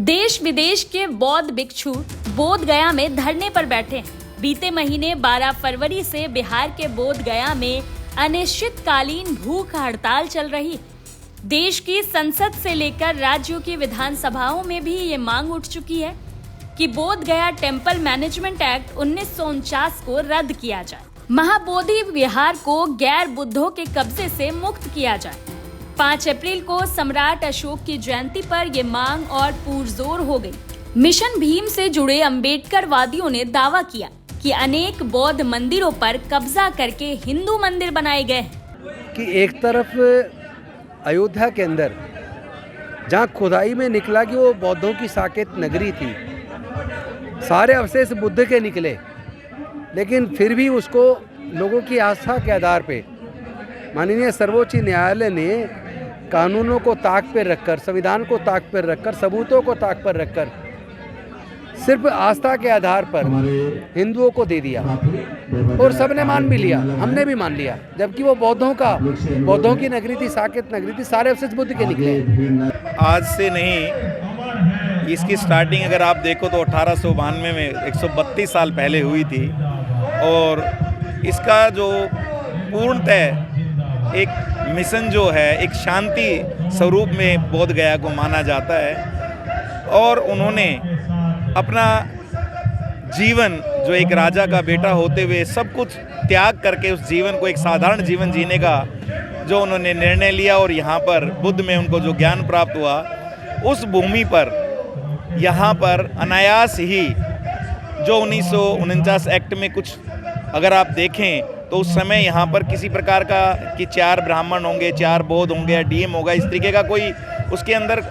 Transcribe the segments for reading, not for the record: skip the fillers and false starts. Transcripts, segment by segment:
देश विदेश के बौद्ध भिक्षु बोध गया में धरने पर बैठे हैं। बीते महीने 12 फरवरी से बिहार के बोध गया में अनिश्चितकालीन भूख हड़ताल चल रही है। देश की संसद से लेकर राज्यों की विधानसभाओं में भी ये मांग उठ चुकी है कि बोध गया टेम्पल मैनेजमेंट एक्ट 1949 को रद्द किया जाए, महाबोधि विहार को गैर बुद्धों के कब्जे से मुक्त किया जाए। 5 अप्रैल को सम्राट अशोक की जयंती पर ये मांग और पुरजोर हो गई। मिशन भीम से जुड़े अम्बेडकरवादियों ने दावा किया कि अनेक बौद्ध मंदिरों पर कब्जा करके हिंदू मंदिर बनाए गए हैं। कि एक तरफ अयोध्या के अंदर जहाँ खुदाई में निकला कि वो बौद्धों की साकेत नगरी थी, सारे अवशेष बुद्ध के निकले, लेकिन फिर भी उसको लोगों की आस्था के आधार पे माननीय सर्वोच्च न्यायालय ने कानूनों को ताक पर रखकर, संविधान को ताक पर रखकर, सबूतों को ताक पर रखकर सिर्फ आस्था के आधार पर हिंदुओं को दे दिया और सबने मान भी लिया, हमने भी मान लिया, जबकि वो बौद्धों की नगरी थी, साकेत नगरी थी, सारे अवशेष बुद्ध के निकले। आज से नहीं, इसकी स्टार्टिंग अगर आप देखो तो 1892 में 132 साल पहले हुई थी और इसका जो पूर्णतः एक मिशन जो है, एक शांति स्वरूप में बोध गया को माना जाता है और उन्होंने अपना जीवन जो एक राजा का बेटा होते हुए सब कुछ त्याग करके उस जीवन को एक साधारण जीवन जीने का जो उन्होंने निर्णय लिया और यहाँ पर बुद्ध में उनको जो ज्ञान प्राप्त हुआ, उस भूमि पर यहाँ पर अनायास ही जो 1949 एक्ट में कुछ अगर आप देखें तो उस समय यहाँ पर किसी प्रकार का कि 4 ब्राह्मण होंगे, 4 बौद्ध होंगे या डीएम होगा, इस तरीके का कोई उसके अंदर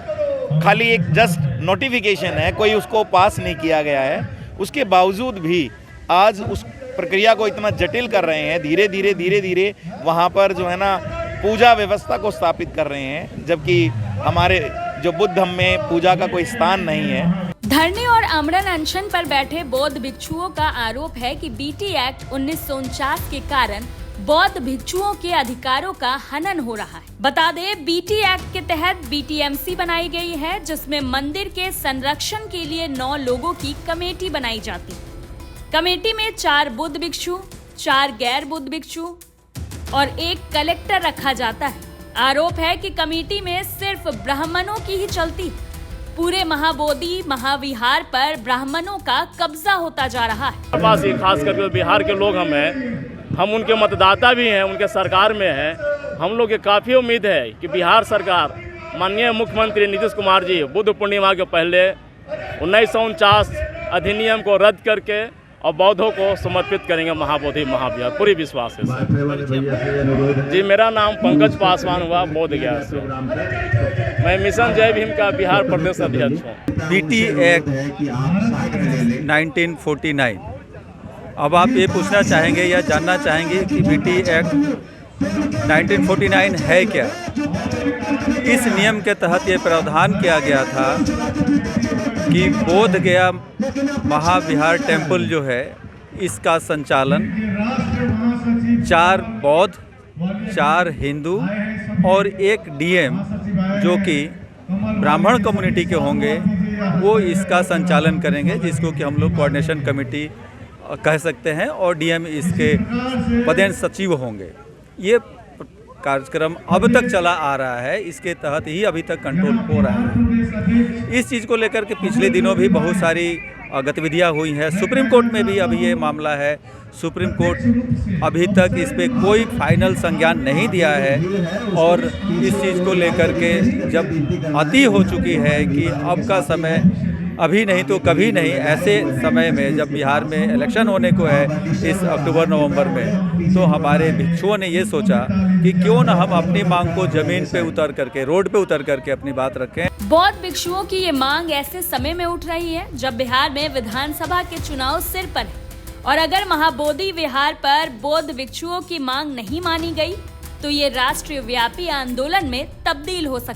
खाली एक जस्ट नोटिफिकेशन है, कोई उसको पास नहीं किया गया है। उसके बावजूद भी आज उस प्रक्रिया को इतना जटिल कर रहे हैं, धीरे धीरे वहाँ पर जो है ना पूजा व्यवस्था को स्थापित कर रहे हैं, जबकि हमारे जो बुद्ध धर्म में पूजा का कोई स्थान नहीं है। धरने और आमरण अनशन पर बैठे बौद्ध भिक्षुओं का आरोप है कि बीटी एक्ट 1949 के कारण बौद्ध भिक्षुओं के अधिकारों का हनन हो रहा है। बता दें, बीटी एक्ट के तहत बीटीएमसी बनाई गई है, जिसमें मंदिर के संरक्षण के लिए 9 लोगों की कमेटी बनाई जाती है। कमेटी में 4 बुद्ध भिक्षु, 4 गैर बुद्ध भिक्षु और 1 कलेक्टर रखा जाता है। आरोप है कि कमेटी में सिर्फ ब्राह्मणों की ही चलती। पूरे महाबोधि महाविहार पर ब्राह्मणों का कब्जा होता जा रहा है। खास करके बिहार के लोग हम उनके मतदाता भी हैं, उनके सरकार में हैं। हम लोग की काफ़ी उम्मीद है कि बिहार सरकार माननीय मुख्यमंत्री नीतीश कुमार जी बुद्ध पूर्णिमा के पहले 1949 अधिनियम को रद्द करके और बौद्धों को समर्पित करेंगे महाबोधि महाविहार। पूरी विश्वास है सर। जी, मेरा नाम पंकज पासवान हुआ, बोध गया से। मैं मिशन जय भीम का बिहार प्रदेश अध्यक्ष हूँ। बीटी एक्ट 1949, अब आप ये पूछना चाहेंगे या जानना चाहेंगे कि बीटी एक्ट 1949 है क्या। इस नियम के तहत ये प्रावधान किया गया था कि बोध गया महाविहार टेम्पल जो है, इसका संचालन 4 बौद्ध, 4 हिंदू और 1 डीएम जो कि ब्राह्मण कम्युनिटी के होंगे, वो इसका संचालन करेंगे, जिसको कि हम लोग कोऑर्डिनेशन कमेटी कह सकते हैं, और डीएम इसके पदेन सचिव होंगे। ये कार्यक्रम अब तक चला आ रहा है, इसके तहत ही अभी तक कंट्रोल हो रहा है। इस चीज़ को लेकर के पिछले दिनों भी बहुत सारी गतिविधियां हुई हैं। सुप्रीम कोर्ट में भी अभी ये मामला है। सुप्रीम कोर्ट अभी तक इस पे कोई फाइनल संज्ञान नहीं दिया है और इस चीज़ को लेकर के जब अति हो चुकी है कि अब का समय अभी नहीं तो कभी नहीं, ऐसे समय में जब बिहार में इलेक्शन होने को है इस अक्टूबर नवंबर में, तो हमारे भिक्षुओं ने ये सोचा कि क्यों न हम अपनी मांग को जमीन पे उतर करके, रोड पे उतर करके अपनी बात रखें। बौद्ध भिक्षुओं की ये मांग ऐसे समय में उठ रही है जब बिहार में विधानसभा के चुनाव सिर पर है, और अगर महाबोधि विहार पर बौद्ध भिक्षुओं की मांग नहीं मानी गई तो ये राष्ट्रीय व्यापी आंदोलन में तब्दील हो सकती है।